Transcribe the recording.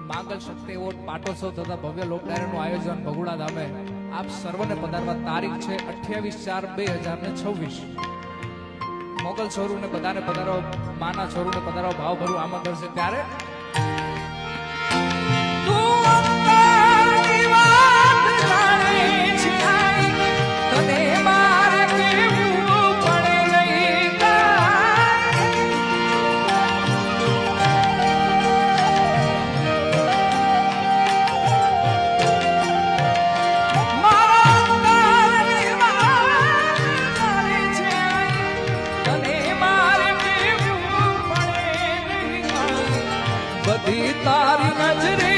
માંગલ શક્તિ award પાટોત્સવ તથા ભવ્ય લોકડાયરાનું આયોજન ભગુડા ધામે આપ સર્વને પધારવા તારીખ છે 28/4/2026. મોગલ છોરુને બધાને પધારો, માના છોરુને પધારો, ભાવભર્યું આમંત્રણ છે. ત્યારે બધી તારી નજરે